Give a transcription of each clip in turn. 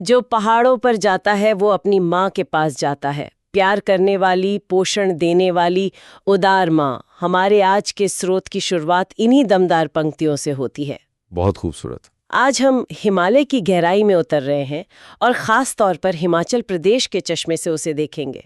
जो पहाड़ों पर जाता है वो अपनी माँ के पास जाता है, प्यार करने वाली, पोषण देने वाली, उदार माँ। हमारे आज के स्रोत की शुरुआत इन्हीं दमदार पंक्तियों से होती है। बहुत खूबसूरत। आज हम हिमालय की गहराई में उतर रहे हैं और ख़ास तौर पर हिमाचल प्रदेश के चश्मे से उसे देखेंगे।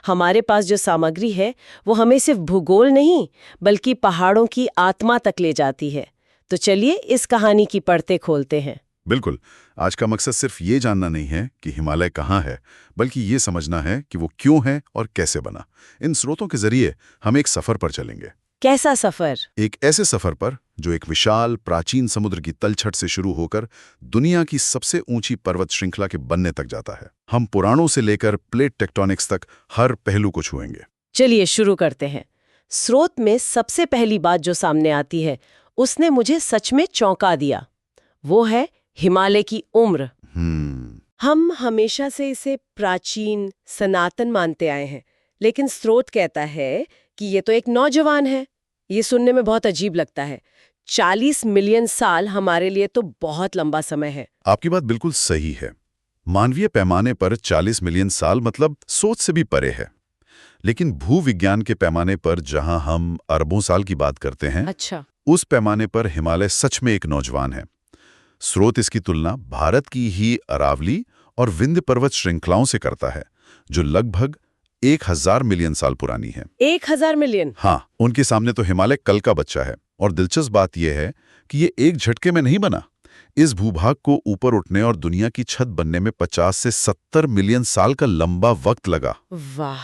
हमारे पास जो सामग्री है वो हमें सिर्फ भूगोल नहीं बल्कि पहाड़ों की आत्मा तक ले जाती है। तो चलिए इस कहानी की परतें खोलते हैं। बिल्कुल। आज का मकसद सिर्फ ये जानना नहीं है कि हिमालय कहाँ है, बल्कि ये समझना है कि वो क्यों है और कैसे बना। इन स्रोतों के जरिए हम एक सफर पर चलेंगे। कैसा सफर? एक ऐसे सफर पर जो एक विशाल प्राचीन समुद्र की तलछट से शुरू होकर दुनिया की सबसे ऊंची पर्वत श्रृंखला के बनने तक जाता है। हम पुराणों से लेकर प्लेट टेक्टोनिक्स तक हर पहलू को छुएंगे। चलिए शुरू करते हैं। स्रोत में सबसे पहली बात जो सामने आती है उसने मुझे सच में चौंका दिया। वो है हिमालय की उम्र। हम हमेशा से इसे प्राचीन, सनातन मानते आए हैं, लेकिन स्रोत कहता है कि ये तो एक नौजवान है। ये सुनने में बहुत अजीब लगता है। 40 मिलियन साल हमारे लिए तो बहुत लंबा समय है। आपकी बात बिल्कुल सही है। मानवीय पैमाने पर 40 मिलियन साल मतलब सोच से भी परे है। लेकिन भूविज्ञान के पैमाने पर जहां हम अरबों साल की बात करते हैं, अच्छा। उस पैमाने पर हिमालय सच में एक नौजवान है। स्रोत इसकी तुलना भारत की ही अरावली और विंध्य पर्वत श्रृंखलाओं से करता है, जो लगभग 1000 मिलियन साल पुरानी है। 1000 मिलियन? हाँ, उनके सामने तो हिमालय कल का बच्चा है। और दिलचस्प बात यह है कि ये एक झटके में नहीं बना। इस भूभाग को ऊपर उठने और दुनिया की छत बनने में 50 से 70 मिलियन साल का लंबा वक्त लगा। वाह!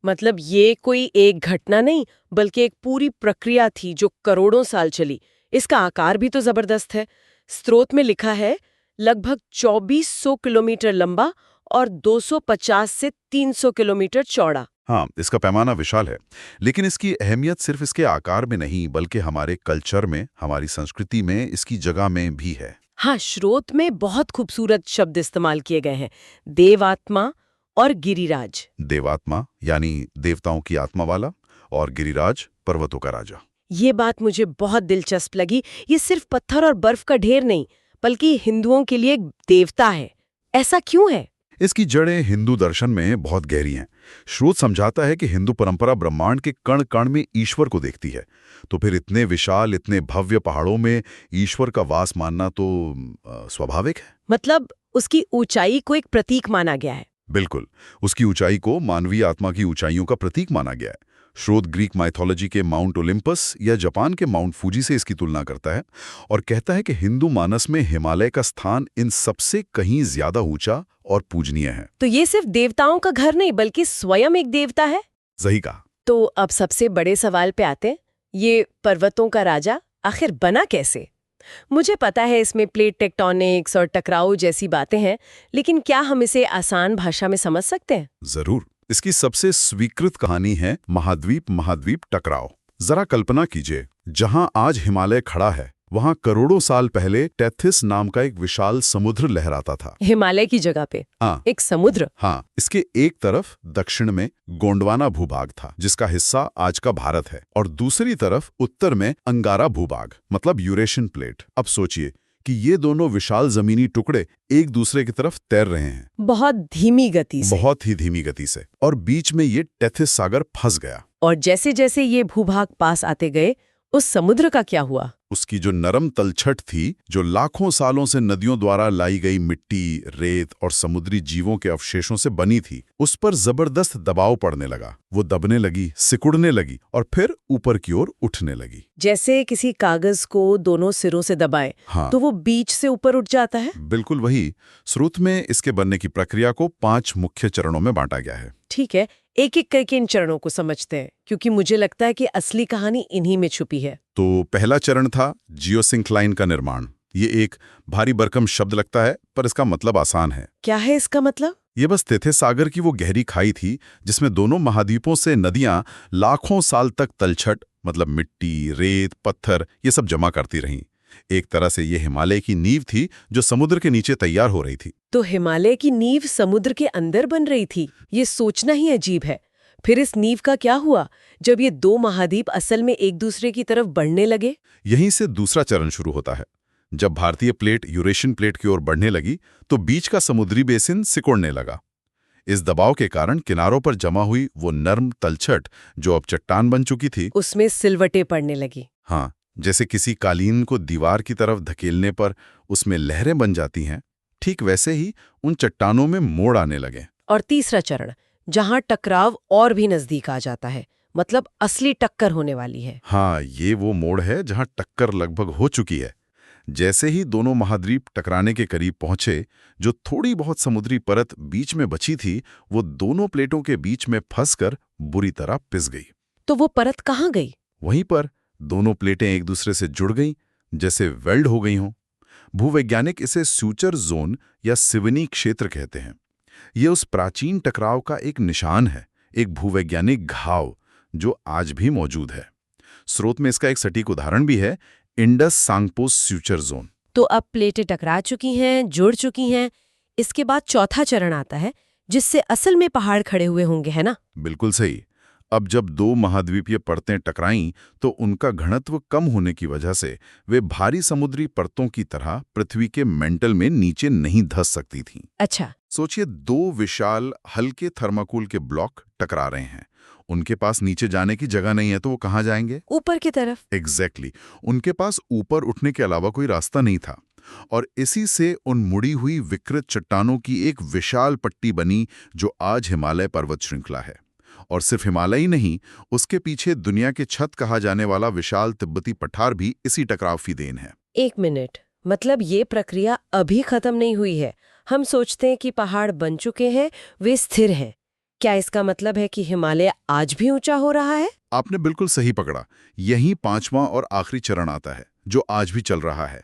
मतलब ये कोई एक घटना नहीं बल्कि एक पूरी प्रक्रिया थी जो करोड़ों साल चली। इसका आकार भी तो जबरदस्त है। स्रोत में लिखा है लगभग 2400 किलोमीटर लंबा और 250 से 300 किलोमीटर चौड़ा। हाँ, इसका पैमाना विशाल है। लेकिन इसकी अहमियत सिर्फ इसके आकार में नहीं बल्कि हमारे कल्चर में, हमारी संस्कृति में, इसकी जगह में भी है। हाँ, स्रोत में बहुत खूबसूरत शब्द इस्तेमाल किए गए हैं, देवात्मा और गिरिराज। देवात्मा यानी देवताओं की आत्मा वाला, और गिरिराज पर्वतों का राजा। ये बात मुझे बहुत दिलचस्प लगी। ये सिर्फ पत्थर और बर्फ का ढेर नहीं बल्कि हिंदुओं के लिए एक देवता है। ऐसा क्यों है? इसकी जड़ें हिंदू दर्शन में बहुत गहरी हैं। स्रोत समझाता है कि हिंदू परंपरा ब्रह्मांड के कण कण में ईश्वर को देखती है। तो फिर इतने विशाल, इतने भव्य पहाड़ों में ईश्वर का वास मानना तो स्वाभाविक है। मतलब उसकी ऊंचाई को एक प्रतीक माना गया है। बिल्कुल, उसकी ऊंचाई को मानवीय आत्मा की ऊंचाइयों का प्रतीक माना गया है। स्रोत ग्रीक माइथोलॉजी के माउंट ओलिम्पस या जापान के माउंट फूजी से इसकी तुलना करता है और कहता है कि हिंदू मानस में हिमालय का स्थान इन सबसे कहीं ज्यादा ऊंचा और पूजनीय है। तो ये सिर्फ देवताओं का घर नहीं बल्कि स्वयं एक देवता है। सही कहा। तो अब सबसे बड़े सवाल पे आते हैं, ये पर्वतों का राजा आखिर बना कैसे? मुझे पता है इसमें प्लेट टेक्टोनिक्स और टकराव जैसी बातें हैं, लेकिन क्या हम इसे आसान भाषा में समझ सकते हैं? जरूर। इसकी सबसे स्वीकृत कहानी है महाद्वीप महाद्वीप टकराव। जरा कल्पना कीजिए, जहां आज हिमालय खड़ा है वहां करोड़ों साल पहले टेथिस नाम का एक विशाल समुद्र लहराता था। हिमालय की जगह पे हाँ, एक समुद्र? हाँ, इसके एक तरफ दक्षिण में गोंडवाना भूभाग था, जिसका हिस्सा आज का भारत है, और दूसरी तरफ उत्तर में अंगारा भूभाग मतलब यूरेशियन प्लेट। अब सोचिए कि ये दोनों विशाल जमीनी टुकड़े एक दूसरे की तरफ तैर रहे हैं, बहुत धीमी गति से। बहुत ही धीमी गति से, और बीच में ये टेथिस सागर फंस गया। और जैसे जैसे ये भूभाग पास आते गए, उस समुद्र का क्या हुआ? उसकी जो नरम तलछट थी, जो लाखों सालों से नदियों द्वारा लाई गई मिट्टी, रेत और समुद्री जीवों के अवशेषों से बनी थी, उस पर जबरदस्त दबाव पड़ने लगा। वो दबने लगी, सिकुड़ने लगी और फिर ऊपर की ओर उठने लगी। जैसे किसी कागज को दोनों सिरों से दबाए, हाँ, तो वो बीच से ऊपर उठ जाता है। बिल्कुल वही। स्रोत में इसके बनने की प्रक्रिया को 5 मुख्य चरणों में बांटा गया है। ठीक है, एक एक करके इन चरणों को समझते हैं, क्योंकि मुझे लगता है कि असली कहानी इन्हीं में छुपी है। तो पहला चरण था जियोसिंक्लाइन का निर्माण। ये एक भारी भरकम शब्द लगता है, पर इसका मतलब आसान है। क्या है इसका मतलब? ये बस तेथिस सागर की वो गहरी खाई थी जिसमें दोनों महाद्वीपों से नदियां लाखों साल तक तलछट मतलब मिट्टी, रेत, पत्थर ये सब जमा करती रहीं। एक तरह से ये हिमालय की नींव थी जो समुद्र के नीचे तैयार हो रही थी। तो हिमालय की नींव समुद्र के अंदर बन रही थी, ये सोचना ही अजीब है। फिर इस नींव का क्या हुआ जब ये दो महाद्वीप असल में एक दूसरे की तरफ बढ़ने लगे? यहीं से दूसरा चरण शुरू होता है। जब भारतीय प्लेट यूरेशियन प्लेट की ओर बढ़ने लगी तो बीच का समुद्री बेसिन सिकुड़ने लगा। इस दबाव के कारण किनारों पर जमा हुई वो नर्म तलछट जो अब चट्टान बन चुकी थी, उसमें सिलवटें पड़ने लगी। हाँ, जैसे किसी कालीन को दीवार की तरफ धकेलने पर उसमें लहरें बन जाती हैं, ठीक वैसे ही उन चट्टानों में मोड़ आने लगे। और तीसरा चरण, जहां टकराव और भी नजदीक आ जाता है, मतलब असली टक्कर होने वाली है। हाँ, ये वो मोड़ है जहां टक्कर लगभग हो चुकी है। जैसे ही दोनों महाद्वीप टकराने के करीब पहुंचे, जो थोड़ी बहुत समुद्री परत बीच में बची थी, वो दोनों प्लेटों के बीच में फंसकर बुरी तरह पिस गई। तो वो परत कहाँ गई? वहीं पर दोनों प्लेटें एक दूसरे से जुड़ गईं, जैसे वेल्ड हो गई हों। भूवैज्ञानिक इसे स्यूचर जोन या सिवनी क्षेत्र कहते हैं। ये उस प्राचीन टकराव का एक निशान है, एक भूवैज्ञानिक घाव जो आज भी मौजूद है। स्रोत में इसका एक सटीक उदाहरण भी है, इंडस सांगपो स्यूचर जोन। तो अब प्लेटें टकरा चुकी हैं, जुड़ चुकी हैं। इसके बाद चौथा चरण आता है, जिससे असल में पहाड़ खड़े हुए होंगे, है ना? बिल्कुल सही। अब जब दो महाद्वीपीय परतें टकराईं तो उनका घनत्व कम होने की वजह से वे भारी समुद्री परतों की तरह पृथ्वी के मेंटल में नीचे नहीं धंस सकती थीं। अच्छा। सोचिए, दो विशाल हल्के थर्माकोल के ब्लॉक टकरा रहे हैं। उनके पास नीचे जाने की जगह नहीं है तो वो कहाँ जाएंगे? ऊपर की तरफ। एग्जैक्टली। उनके पास ऊपर उठने के अलावा कोई रास्ता नहीं था। और इसी से उन मुड़ी हुई विकृत चट्टानों की एक विशाल पट्टी बनी जो आज हिमालय पर्वत श्रृंखला है। और सिर्फ हिमालय ही नहीं, उसके पीछे दुनिया के छत कहा जाने वाला विशाल तिब्बती पठार भी इसी टकराव की देन है। एक मिनट, मतलब ये प्रक्रिया अभी खत्म नहीं हुई है। हम सोचते हैं कि पहाड़ बन चुके हैं, वे स्थिर हैं। क्या इसका मतलब है कि हिमालय आज भी ऊंचा हो रहा है? आपने बिल्कुल सही पकड़ा। यही पांचवां और आखिरी चरण आता है, जो आज भी चल रहा है।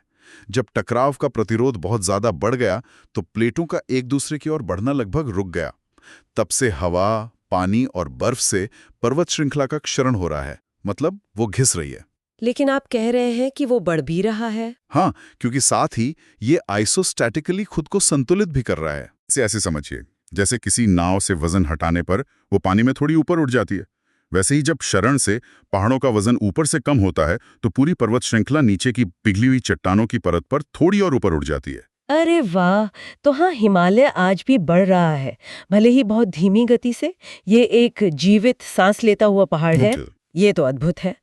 जब टकराव का प्रतिरोध बहुत ज्यादा बढ़ गया तो प्लेटों का एक दूसरे की ओर बढ़ना लगभग रुक गया। तब से हवा, पानी और बर्फ से पर्वत श्रृंखला का क्षरण हो रहा है, मतलब वो घिस रही है। लेकिन आप कह रहे हैं कि वो बढ़ भी रहा है? हाँ, क्योंकि साथ ही ये आइसोस्टैटिकली खुद को संतुलित भी कर रहा है। इसे ऐसे समझिए, जैसे किसी नाव से वजन हटाने पर वो पानी में थोड़ी ऊपर उठ जाती है, वैसे ही जब क्षरण से पहाड़ों का वजन ऊपर से कम होता है तो पूरी पर्वत श्रृंखला नीचे की पिघली हुई चट्टानों की परत पर थोड़ी और ऊपर उठ जाती है। अरे वाह! तो हाँ, हिमालय आज भी बढ़ रहा है, भले ही बहुत धीमी गति से। ये एक जीवित सांस लेता हुआ पहाड़ है। ये तो अद्भुत है।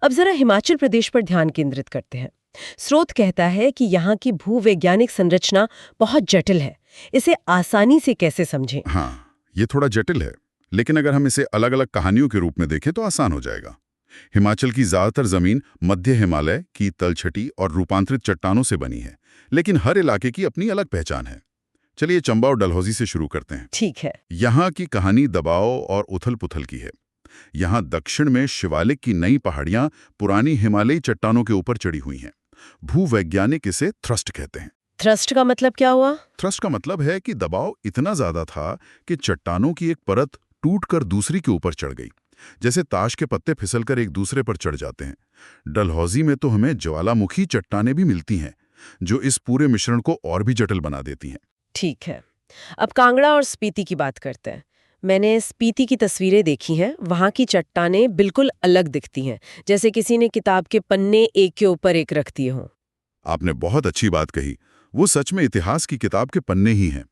अब जरा हिमाचल प्रदेश पर ध्यान केंद्रित करते हैं। स्रोत कहता है कि यहाँ की भूवैज्ञानिक संरचना बहुत जटिल है। इसे आसानी से कैसे समझें? हाँ, ये थोड़ा जटिल है, लेकिन अगर हम इसे अलग अलग कहानियों के रूप में देखें तो आसान हो जाएगा। हिमाचल की ज्यादातर जमीन मध्य हिमालय की तलछटी और रूपांतरित चट्टानों से बनी है, लेकिन हर इलाके की अपनी अलग पहचान है। चलिए चंबा और डलहौजी से शुरू करते हैं। ठीक है। यहाँ की कहानी दबाव और उथल-पुथल की है। यहाँ दक्षिण में शिवालिक की नई पहाड़ियां पुरानी हिमालयी चट्टानों के ऊपर चढ़ी हुई हैं। भूवैज्ञानिक इसे थ्रस्ट कहते हैं। थ्रस्ट का मतलब क्या हुआ? थ्रस्ट का मतलब है कि दबाव इतना ज्यादा था कि चट्टानों की एक परत टूटकर दूसरी के ऊपर चढ़ गई, जैसे ताश के पत्ते फिसलकर एक दूसरे पर चढ़ जाते हैं। डलहौजी में तो हमें ज्वालामुखी चट्टानें भी मिलती हैं, जो इस पूरे मिश्रण को और भी जटिल बना देती हैं। ठीक है। अब कांगड़ा और स्पीति की बात करते हैं। मैंने स्पीति की तस्वीरें देखी हैं। वहाँ की चट्टानें बिल्कुल अलग दिखती हैं, जैसे किसी ने किताब के पन्ने एक के ऊपर एक रख दिए हों। आपने बहुत अच्छी बात कही। वो सच में इतिहास की किताब के पन्ने ही हैं।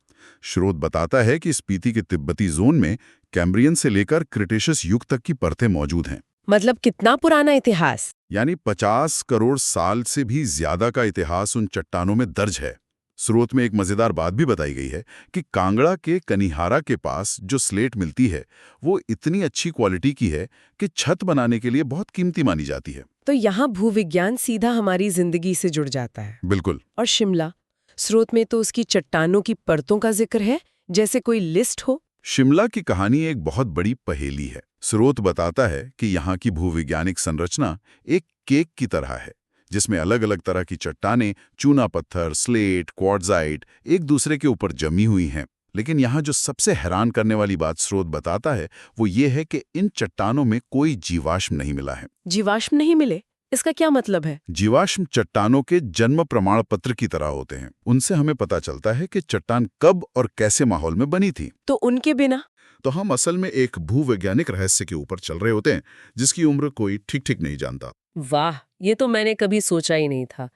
स्रोत बताता है कि स्पीति के तिब्बती जोन में कैम्ब्रियन से लेकर क्रिटेशियस युग तक की परतें मौजूद हैं। मतलब कितना पुराना इतिहास? यानी 50 करोड़ साल से भी ज्यादा का इतिहास उन चट्टानों में दर्ज है। स्रोत में एक मजेदार बात भी बताई गई है कि कांगड़ा के कनिहारा के पास जो स्लेट मिलती है वो इतनी अच्छी क्वालिटी की है कि छत बनाने के लिए बहुत कीमती मानी जाती है। तो यहाँ भूविज्ञान सीधा हमारी जिंदगी से जुड़ जाता है। बिल्कुल। और शिमला, स्रोत में तो उसकी चट्टानों की परतों का जिक्र है, जैसे कोई लिस्ट हो। शिमला की कहानी एक बहुत बड़ी पहेली है। स्रोत बताता है कि यहाँ की भूविज्ञानिक संरचना एक केक की तरह है, जिसमें अलग अलग तरह की चट्टानें, चूना पत्थर, स्लेट, क्वार्ट्जाइट एक दूसरे के ऊपर जमी हुई हैं। लेकिन यहाँ जो सबसे हैरान करने वाली बात स्रोत बताता है वो ये है कि इन चट्टानों में कोई जीवाश्म नहीं मिला है। जीवाश्म नहीं मिले? इसका क्या मतलब है? जीवाश्म चट्टानों के जन्म प्रमाण पत्र की तरह होते हैं। उनसे हमें पता चलता है कि चट्टान कब और कैसे माहौल में बनी थी। तो उनके बिना तो हम असल में एक भूवैज्ञानिक रहस्य के ऊपर चल रहे होते हैं, जिसकी उम्र कोई ठीक ठीक नहीं जानता। वाह, ये तो मैंने कभी सोचा ही नहीं था।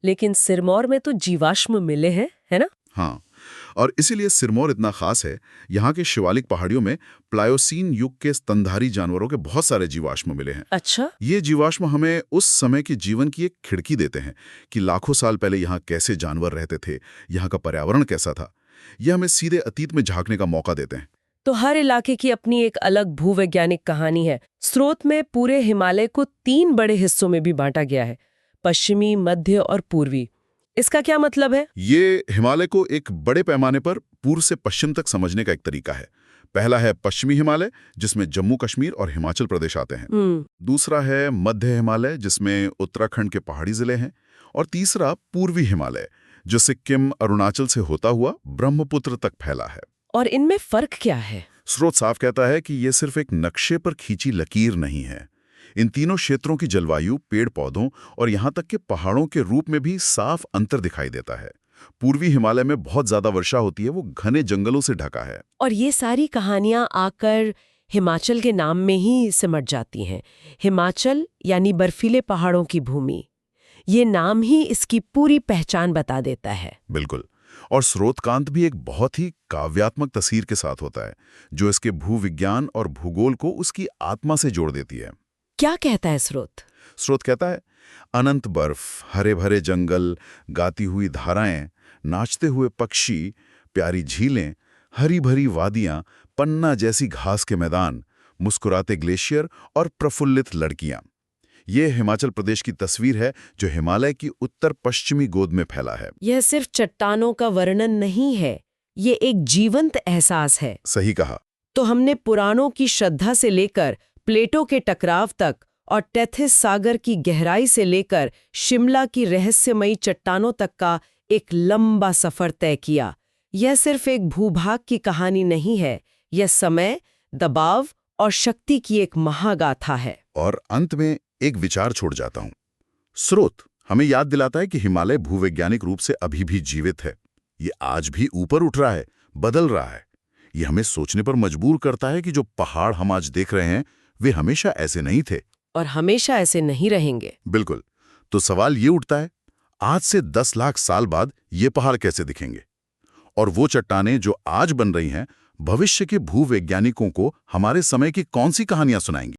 लेकिन सिरमौर में तो जीवाश्म मिले हैं, है ना? हाँ, और इसीलिए सिरमौर इतना खास है। यहाँ के शिवालिक पहाड़ियों में प्लायोसीन युग के स्तनधारी जानवरों के बहुत सारे जीवाश्म मिले हैं। अच्छा। ये जीवाश्म हमें उस समय के जीवन की एक खिड़की देते हैं कि लाखों साल पहले यहाँ कैसे जानवर रहते थे, यहाँ का पर्यावरण कैसा था। ये हमें सीधे अतीत में झांकने का मौका देते हैं। तो हर इलाके की अपनी एक अलग भूवैज्ञानिक कहानी है। स्रोत में पूरे हिमालय को 3 बड़े हिस्सों में भी बांटा गया है, पश्चिमी, मध्य और पूर्वी। इसका क्या मतलब है? ये हिमालय को एक बड़े पैमाने पर पूर्व से पश्चिम तक समझने का एक तरीका है। पहला है पश्चिमी हिमालय, जिसमें जम्मू कश्मीर और हिमाचल प्रदेश आते हैं। दूसरा है मध्य हिमालय, जिसमें उत्तराखंड के पहाड़ी जिले हैं। और तीसरा पूर्वी हिमालय, जो सिक्किम, अरुणाचल से होता हुआ ब्रह्मपुत्र तक फैला है। और इनमें फर्क क्या है? स्रोत साफ कहता है कि ये सिर्फ एक नक्शे पर खींची लकीर नहीं है। इन तीनों क्षेत्रों की जलवायु, पेड़ पौधों और यहाँ तक के पहाड़ों के रूप में भी साफ अंतर दिखाई देता है। पूर्वी हिमालय में बहुत ज्यादा वर्षा होती है, वो घने जंगलों से ढका है। और ये सारी कहानियां आकर हिमाचल के नाम में ही सिमट जाती हैं। हिमाचल यानी बर्फीले पहाड़ों की भूमि। ये नाम ही इसकी पूरी पहचान बता देता है। बिल्कुल। और स्रोतकांत भी एक बहुत ही काव्यात्मक तस्वीर के साथ होता है, जो इसके भूविज्ञान और भूगोल को उसकी आत्मा से जोड़ देती है। क्या कहता है स्रोत? स्रोत कहता है, अनंत बर्फ, हरे भरे जंगल, गाती हुई धाराएं, नाचते हुए पक्षी, प्यारी झीलें, हरी भरी वादियां, पन्ना जैसी घास के मैदान, मुस्कुराते ग्लेशियर और प्रफुल्लित लड़कियां। ये हिमाचल प्रदेश की तस्वीर है, जो हिमालय की उत्तर पश्चिमी गोद में फैला है। यह सिर्फ चट्टानों का वर्णन नहीं है, ये एक जीवंत एहसास है। सही कहा। तो हमने पुराणों की श्रद्धा से लेकर प्लेटों के टकराव तक और टेथिस सागर की गहराई से लेकर शिमला की रहस्यमयी चट्टानों तक का एक लंबा सफर तय किया। यह सिर्फ एक भूभाग की कहानी नहीं है, यह समय, दबाव और शक्ति की एक महागाथा है। और अंत में एक विचार छोड़ जाता हूं। स्रोत हमें याद दिलाता है कि हिमालय भूवैज्ञानिक रूप से अभी भी जीवित है। ये आज भी ऊपर उठ रहा है, बदल रहा है। ये हमें सोचने पर मजबूर करता है कि जो पहाड़ हम आज देख रहे हैं, वे हमेशा ऐसे नहीं थे और हमेशा ऐसे नहीं रहेंगे। बिल्कुल। तो सवाल ये उठता है, आज से 10 लाख साल बाद ये पहाड़ कैसे दिखेंगे? और वो चट्टानें जो आज बन रही हैं, भविष्य के भूवैज्ञानिकों को हमारे समय की कौन सी कहानियां सुनाएंगी?